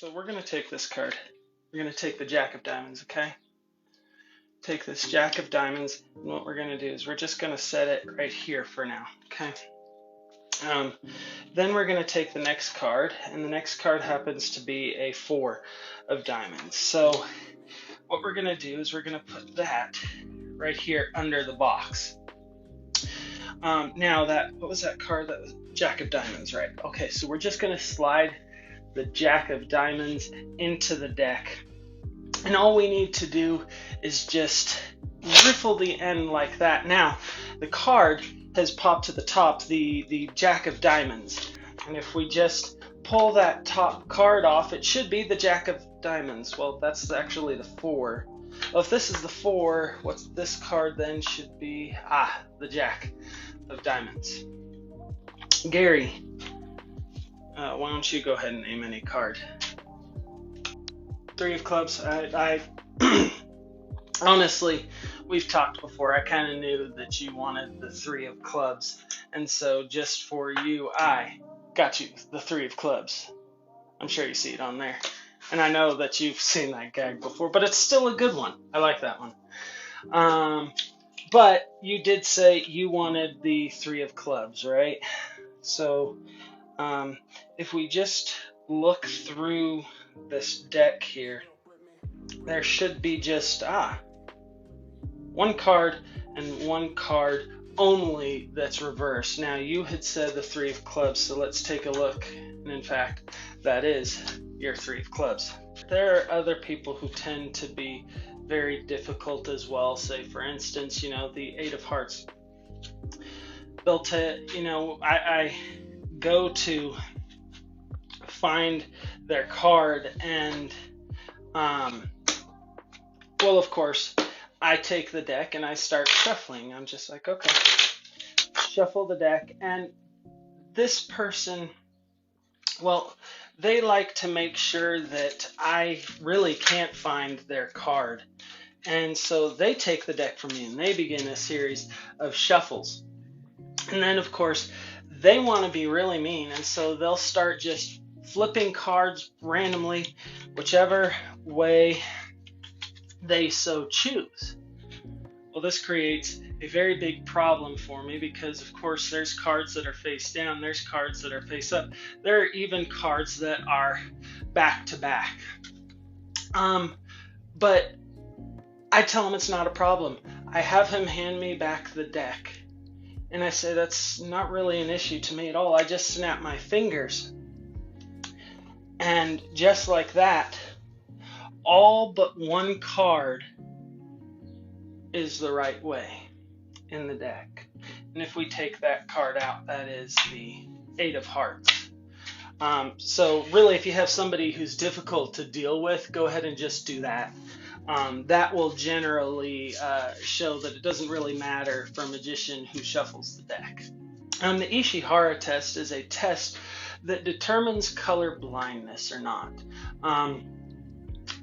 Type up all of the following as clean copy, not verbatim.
So we're going to take this card. We're going to take the Jack of Diamonds, okay? Take this Jack of Diamonds, and what we're going to do is we're just going to set it right here for now, okay? Then we're going to take the next card, and the next card happens to be a 4 of diamonds. So what we're going to do is we're going to put that right here under the box. Now what was that card? That was Jack of Diamonds, right? Okay, so we're just going to slide the Jack of Diamonds into the deck. And all we need to do is just riffle the end like that. Now, the card has popped to the top, the Jack of Diamonds. And if we just pull that top card off, it should be the Jack of Diamonds. Well, that's actually the 4. Well, if this is the 4, what's this card then should be? The Jack of Diamonds. Gary, why don't you go ahead and name any card? 3 of clubs. I honestly, we've talked before. I kind of knew that you wanted the 3 of clubs, and so just for you, I got you the 3 of clubs. I'm sure you see it on there, and I know that you've seen that gag before, but it's still a good one. I like that one. But you did say you wanted the 3 of clubs, right? So if we just look through this deck here, there should be just one card and one card only that's reversed. Now you had said the 3 of clubs, so let's take a look, and in fact that is your 3 of clubs. There are other people who tend to be very difficult as well. Say for instance, the 8 of hearts. They'll I go to find their card, and well, of course I take the deck and I start shuffling. I'm just like, okay, shuffle the deck, and this person, well, they like to make sure that I really can't find their card, and so they take the deck from me and they begin a series of shuffles. And then of course they want to be really mean, and so they'll start just flipping cards randomly, whichever way they so choose. Well, this creates a very big problem for me because, of course, there's cards that are face down, there's cards that are face up, there are even cards that are back to back. But I tell him it's not a problem. I have him hand me back the deck, and I say that's not really an issue to me at all. I just snap my fingers, and just like that, all but one card is the right way in the deck. And if we take that card out, that is the 8 of hearts. So really, if you have somebody who's difficult to deal with, go ahead and just do that. That will generally show that it doesn't really matter for a magician who shuffles the deck. The Ishihara test is a test that determines color blindness or not.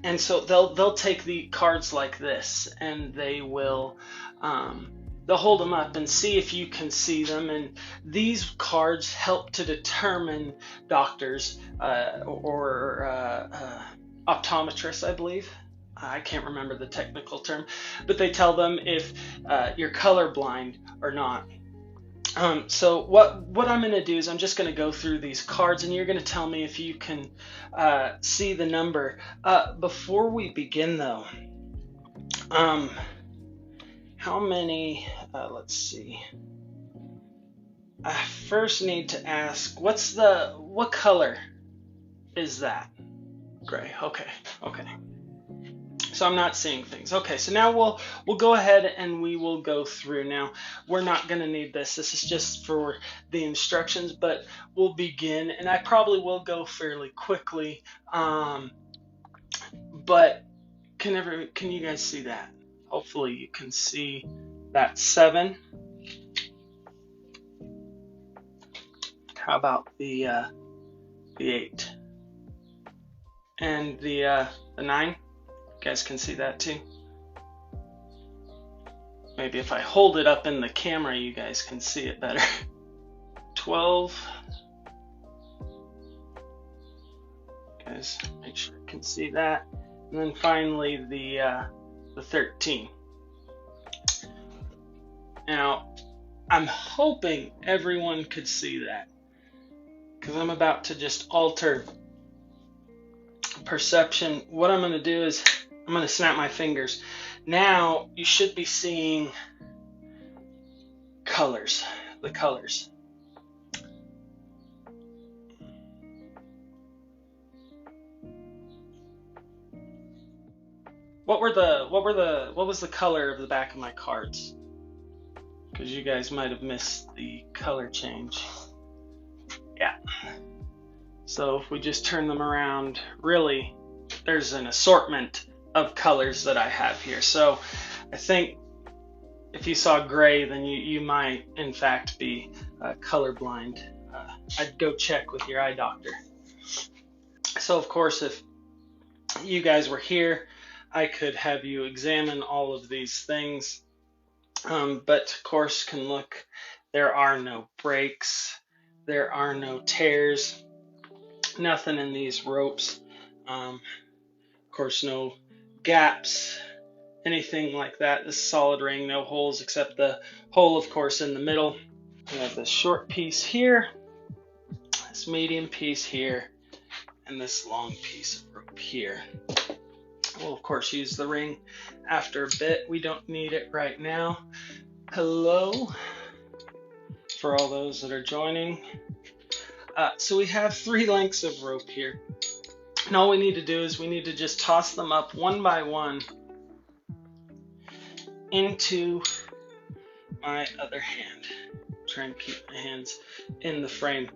And so they'll take the cards like this, and they will they'll hold them up and see if you can see them. And these cards help to determine doctors or optometrists, I believe. I can't remember the technical term, but they tell them if you're colorblind or not. So what I'm going to do is I'm just going to go through these cards, and you're going to tell me if you can see the number. Before we begin, though, how many? Let's see. I first need to ask, what color is that? Gray. Okay. So I'm not seeing things. Okay, so now we'll go ahead and we will go through. Now, we're not going to need this. This is just for the instructions, but we'll begin, and I probably will go fairly quickly. But can you guys see that? Hopefully you can see that 7. How about the 8? And the 9? You guys can see that too. Maybe if I hold it up in the camera, you guys can see it better. 12. guys make sure you can see that. And then finally the 13. Now, I'm hoping everyone could see that, because I'm about to just alter perception. What I'm going to do is I'm going to snap my fingers. Now you should be seeing colors, the colors. What was the color of the back of my cards? Because you guys might have missed the color change. Yeah. So if we just turn them around, really, there's an assortment of colors that I have here. So I think if you saw gray, then you might in fact be colorblind. I'd go check with your eye doctor. So of course, if you guys were here, I could have you examine all of these things, but of course can look, there are no breaks, there are no tears, nothing in these ropes, of course no gaps, anything like that. This solid ring, no holes except the hole of course in the middle. We have this short piece here, this medium piece here, and this long piece of rope here. We'll of course use the ring after a bit. We don't need it right now. Hello for all those that are joining. So we have 3 lengths of rope here. And all we need to do is we need to just toss them up one by one into my other hand. Try and keep my hands in the frame.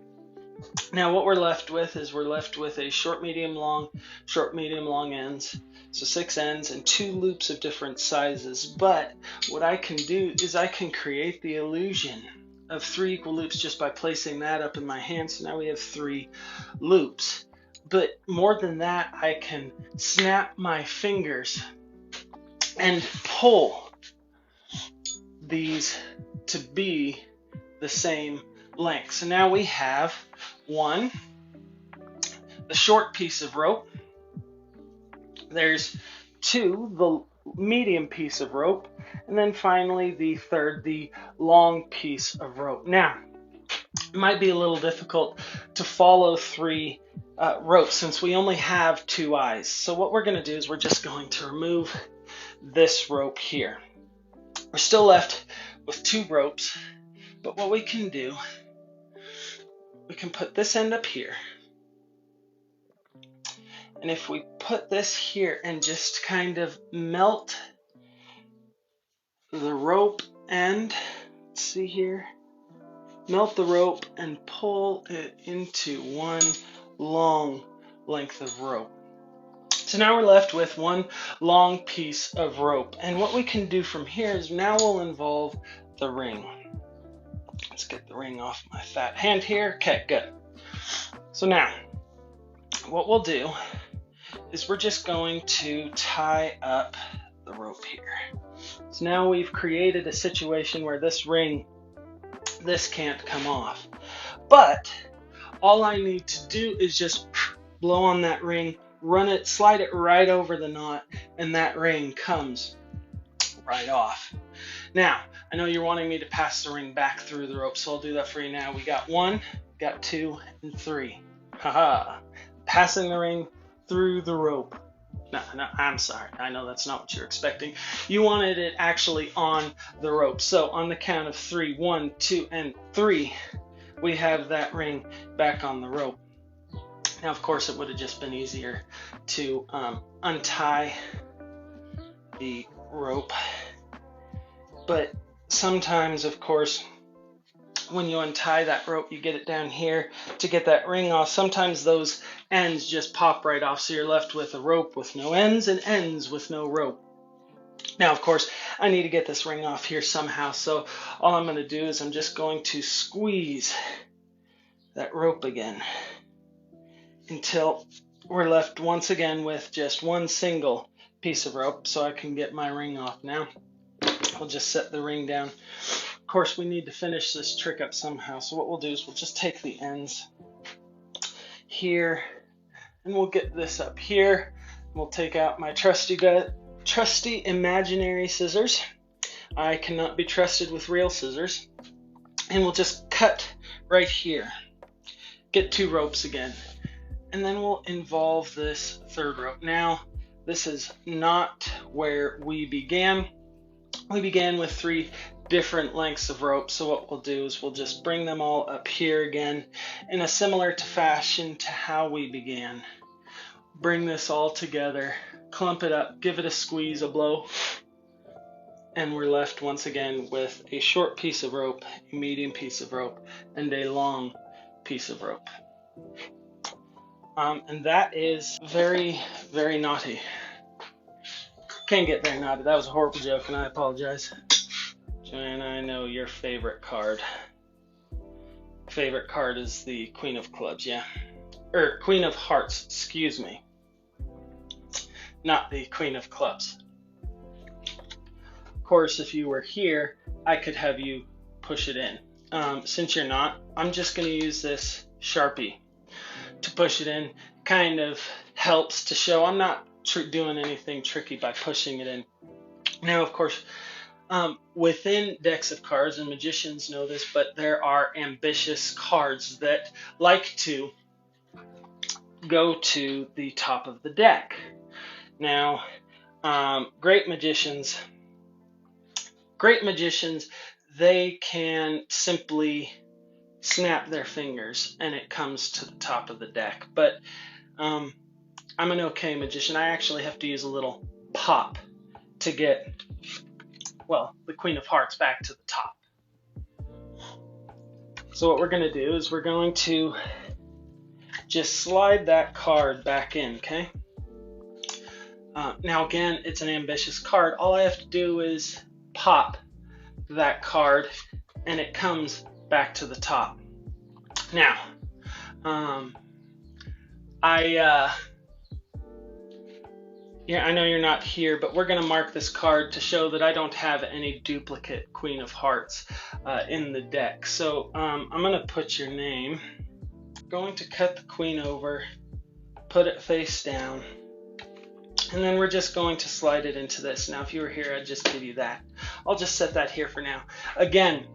Now what we're left with is a short, medium, long ends. So 6 ends and 2 loops of different sizes. But what I can do is I can create the illusion of 3 equal loops just by placing that up in my hand. So now we have 3 loops. But more than that, I can snap my fingers and pull these to be the same length. So now we have 1, the short piece of rope. There's 2, the medium piece of rope, and then finally the 3rd, the long piece of rope. Now, it might be a little difficult to follow 3 ropes since we only have 2 eyes. So what we're going to do is we're just going to remove this rope here. We're still left with 2 ropes, but what we can do, we can put this end up here. And if we put this here and just kind of melt the rope end, let's see here, melt the rope and pull it into one long length of rope. So now we're left with 1 long piece of rope. And what we can do from here is now we'll involve the ring. Let's get the ring off my fat hand here. Okay, good. So now what we'll do is we're just going to tie up the rope here. So now we've created a situation where this ring, this can't come off. But all I need to do is just blow on that ring, run it, slide it right over the knot, and that ring comes right off. Now, I know you're wanting me to pass the ring back through the rope, so I'll do that for you now. We got 1, got 2, and 3. Haha. Passing the ring through the rope. No, I'm sorry. I know that's not what you're expecting. You wanted it actually on the rope. So on the count of 3, 1, 2, and 3, we have that ring back on the rope. Now, of course, it would have just been easier to untie the rope. But sometimes, of course, when you untie that rope, you get it down here to get that ring off. Sometimes those ends just pop right off, so you're left with a rope with no ends and ends with no rope. Now, of course, I need to get this ring off here somehow, so all I'm going to do is I'm just going to squeeze that rope again until we're left once again with just 1 single piece of rope, so I can get my ring off now. We'll just set the ring down. Of course, we need to finish this trick up somehow, so what we'll do is we'll just take the ends here and we'll get this up here. We'll take out my trusty imaginary scissors. I cannot be trusted with real scissors. And we'll just cut right here. Get 2 ropes again. And then we'll involve this 3rd rope. Now, this is not where we began. We began with 3 different lengths of rope. So what we'll do is we'll just bring them all up here again in a similar fashion to how we began. Bring this all together, clump it up, give it a squeeze, a blow, and we're left once again with a short piece of rope, a medium piece of rope, and a long piece of rope. And that is very, very naughty. Can't get very naughty. That was a horrible joke, and I apologize. Joanna, I know your favorite card. Favorite card is the Queen of Clubs, yeah. Or Queen of Hearts, excuse me. Not the Queen of Clubs. Of course, if you were here, I could have you push it in. Since you're not, I'm just going to use this Sharpie to push it in. Kind of helps to show I'm not doing anything tricky by pushing it in. Now, of course, within decks of cards, and magicians know this, but there are ambitious cards that like to go to the top of the deck. Now, great magicians, they can simply snap their fingers and it comes to the top of the deck. But I'm an okay magician. I actually have to use a little pop to get, well, the Queen of Hearts back to the top. So what we're going to do is we're going to just slide that card back in, okay? Now again, it's an ambitious card. All I have to do is pop that card and it comes back to the top. Now, I know you're not here, but we're going to mark this card to show that I don't have any duplicate Queen of Hearts in the deck. So I'm going to put your name. I'm going to cut the Queen over, put it face down, and then we're just going to slide it into this. Now, if you were here, I'd just give you that. I'll just set that here for now. Again,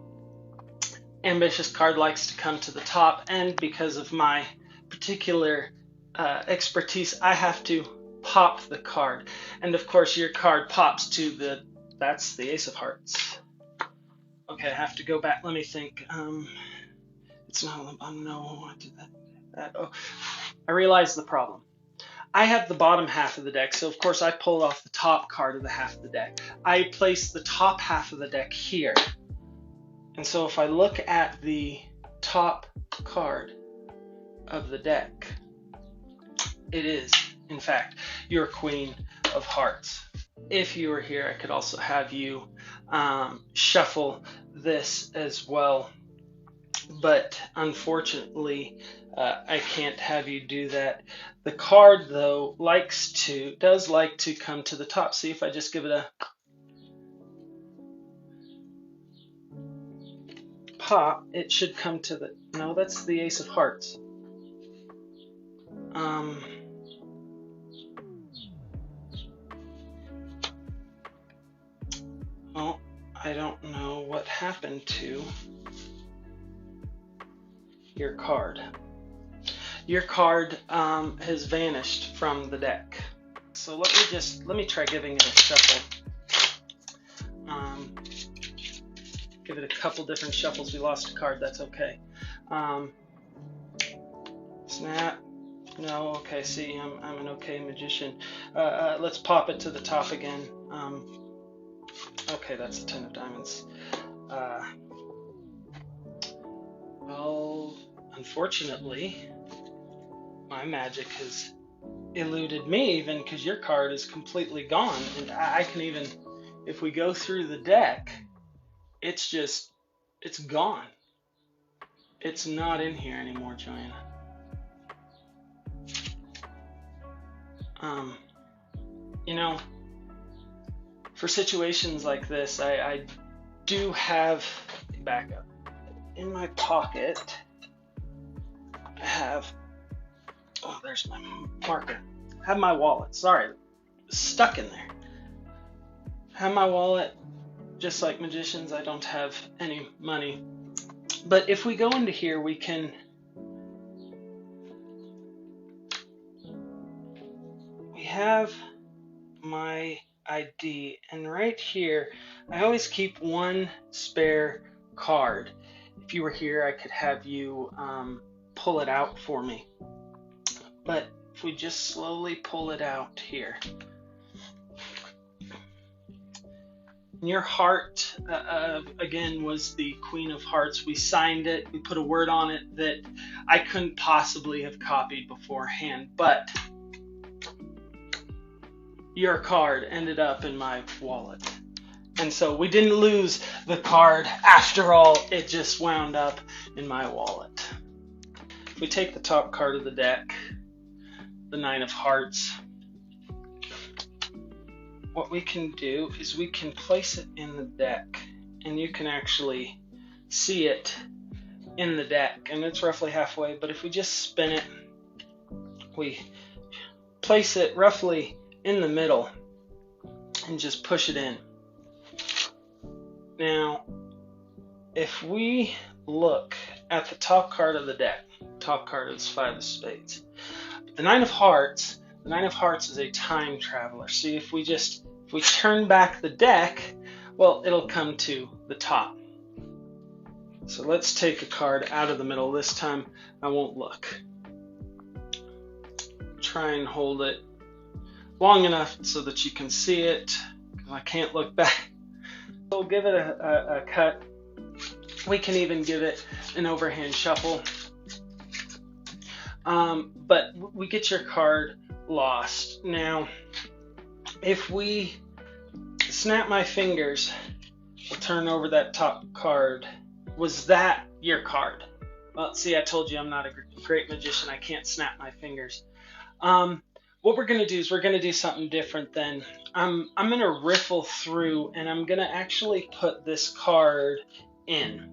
ambitious card likes to come to the top, and because of my particular expertise, I have to pop the card. And of course, your card pops to that's the Ace of Hearts. Okay, I have to go back. Let me think. It's not, no, I did that. Oh, I realized the problem. I have the bottom half of the deck, so of course I pulled off the top card of the half of the deck. I placed the top half of the deck here. And so if I look at the top card of the deck, it is, in fact, your Queen of Hearts. If you were here, I could also have you shuffle this as well. But unfortunately, I can't have you do that. The card, though, does like to come to the top. See, if I just give it a pop, it should come to the, no, that's the Ace of Hearts. Well, I don't know what happened to your card. Your card has vanished from the deck. So let me try giving it a shuffle. Give it a couple different shuffles. We lost a card, that's okay. Snap. No, okay, see, I'm an okay magician. Let's pop it to the top again. Okay, that's a 10 of diamonds. Well, unfortunately, my magic has eluded me, even because your card is completely gone. And I can even, if we go through the deck, it's gone. It's not in here anymore, Joanna. You know, for situations like this, I do have backup. In my pocket, I have, oh there's my marker. Have my wallet. Sorry, stuck in there. Have my wallet. Just like magicians, I don't have any money. But if we go into here, we have my ID, and right here, I always keep one spare card. If you were here, I could have you pull it out for me. But if we just slowly pull it out here. Your heart, again, was the Queen of Hearts. We signed it. We put a word on it that I couldn't possibly have copied beforehand. But your card ended up in my wallet. And so we didn't lose the card after all. It just wound up in my wallet. If we take the top card of the deck, the Nine of Hearts, what we can do is we can place it in the deck, and you can actually see it in the deck, and it's roughly halfway. But if we just spin it, we place it roughly in the middle and just push it in. Now, if we look at the top card of the deck, top card is Five of Spades. The Nine of Hearts is a time traveler. See, if we turn back the deck, well, it'll come to the top. So let's take a card out of the middle. This time I won't look. Try and hold it long enough so that you can see it, because I can't look back. We'll give it a cut. We can even give it an overhand shuffle. But we get your card lost. Now, if we snap my fingers, we'll turn over that top card. Was that your card? Well, see, I told you I'm not a great magician. I can't snap my fingers. What we're going to do is we're going to do something different then. I'm going to riffle through, and I'm going to actually put this card in.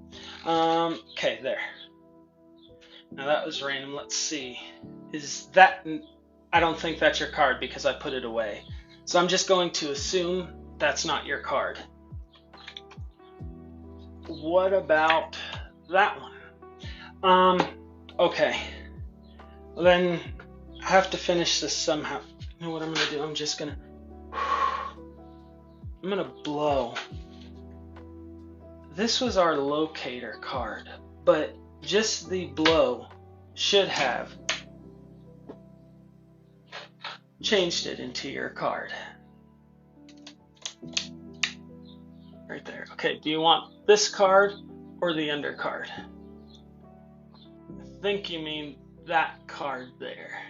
Okay, there. Now that was random. Let's see. Is that... I don't think that's your card because I put it away. So I'm just going to assume that's not your card. What about that one? Okay. Then I have to finish this somehow. You know what I'm going to do? I'm going to blow. This was our locator card, but just the blow should have changed it into your card. Right there. Okay, do you want this card or the undercard? I think you mean that card there.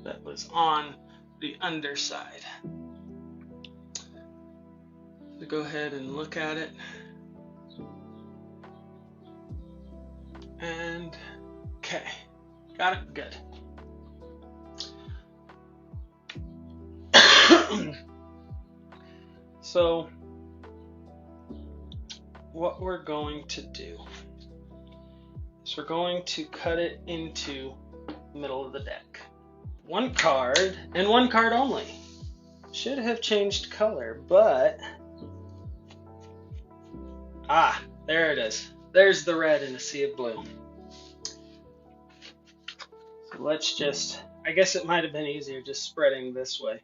That was on the underside. So go ahead and look at it. And, okay, got it? Good. So, what we're going to do is we're going to cut it into the middle of the deck. One card, and one card only. Should have changed color, but... Ah, there it is. There's the red in a sea of blue. So let's just... I guess it might have been easier just spreading this way.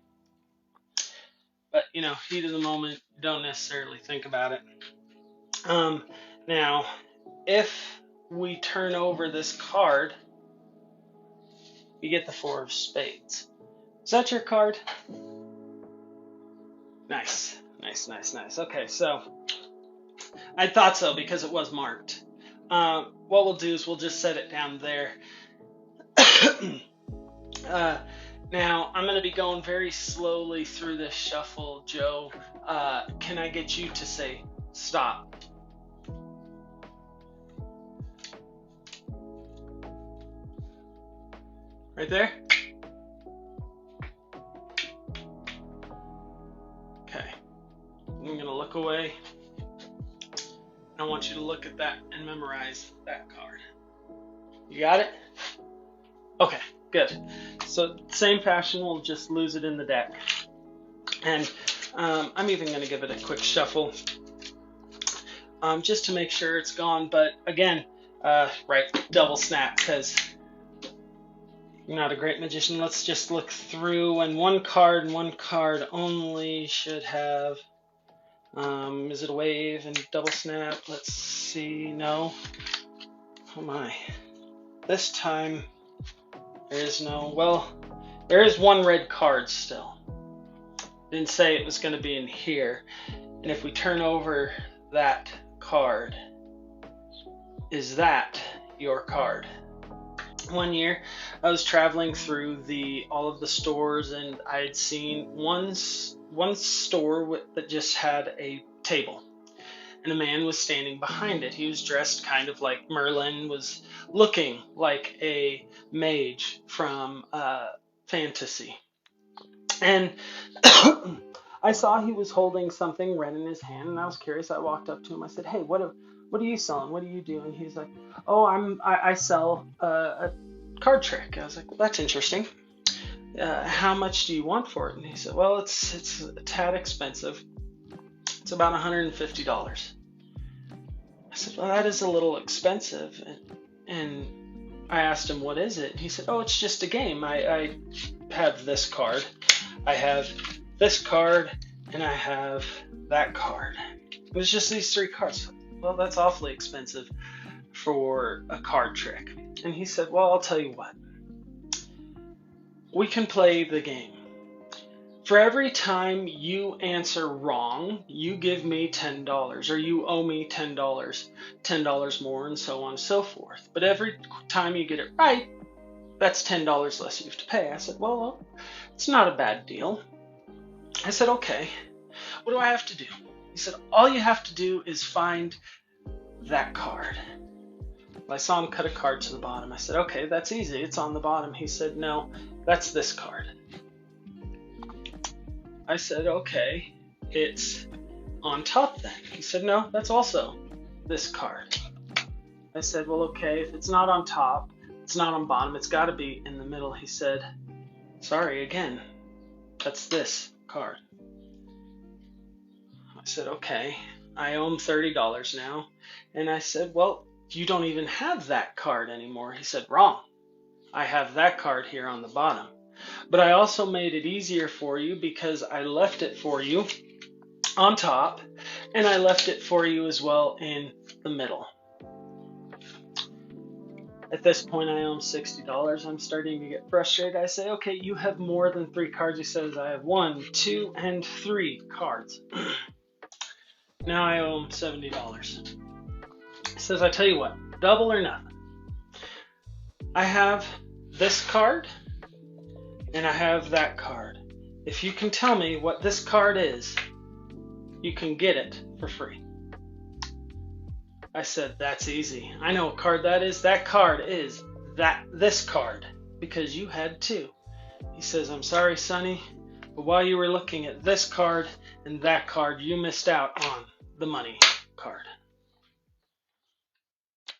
But, you know, heat of the moment, don't necessarily think about it. Now, if we turn over this card, you get the Four of Spades. Is that your card? Nice, nice, nice, nice. Okay, so I thought so because it was marked. What we'll do is we'll just set it down there. Now, I'm going to be going very slowly through this shuffle, Joe. Can I get you to say stop? Right there? Okay. I'm going to look away. I want you to look at that and memorize that card. You got it? Okay, Good. So same fashion, we'll just lose it in the deck. And I'm even going to give it a quick shuffle just to make sure it's gone. But again, right, double snap, because you're not a great magician. Let's just look through, and one card only should have, is it a wave and double snap? Let's see, no. Oh my. This time, there is no, well, there is one red card still. Didn't say it was going to be in here. And if we turn over that card, is that your card? One year, I was traveling through all of the stores, and I had seen one store that just had a table, and a man was standing behind it. He was dressed kind of like Merlin, was looking like a mage from fantasy. And I saw he was holding something red in his hand, and I was curious. I walked up to him. I said, "Hey, what are you selling? What do you do?" And he's like, "Oh, I sell a card trick." I was like, "Well, that's interesting. How much do you want for it?" And he said, "Well, it's a tad expensive. It's about $150. I said, "Well, that is a little expensive." And I asked him, "What is it?" And he said, "Oh, it's just a game. I have this card. I have this card, and I have that card. It was just these 3 cards." "Well, that's awfully expensive for a card trick." And he said, "Well, I'll tell you what. We can play the game. For every time you answer wrong, you give me $10, or you owe me $10, $10 more, and so on and so forth. But every time you get it right, that's $10 less you have to pay." I said, "Well, it's not a bad deal." I said, "Okay, what do I have to do?" He said, "All you have to do is find that card." I saw him cut a card to the bottom. I said, "Okay, that's easy. It's on the bottom." He said, "No, that's this card." I said, "Okay, it's on top then." He said, "No, that's also this card." I said, "Well, okay, if it's not on top, it's not on bottom, it's got to be in the middle." He said, "Sorry, again, that's this card." I said, "Okay, I owe him $30 now." And I said, "Well, you don't even have that card anymore." He said, "Wrong. I have that card here on the bottom. But I also made it easier for you because I left it for you on top, and I left it for you as well in the middle." At this point, I owe him $60. I'm starting to get frustrated. I say, "Okay, you have more than 3 cards." He says, "I have 1, 2, and 3 cards." Now I owe him $70. He says, "I tell you what, double or nothing. I have this card, and I have that card. If you can tell me what this card is, you can get it for free." I said, "That's easy. I know what card that is. That card is this card, because you had 2. He says, "I'm sorry, Sonny, but while you were looking at this card and that card, you missed out on the money card."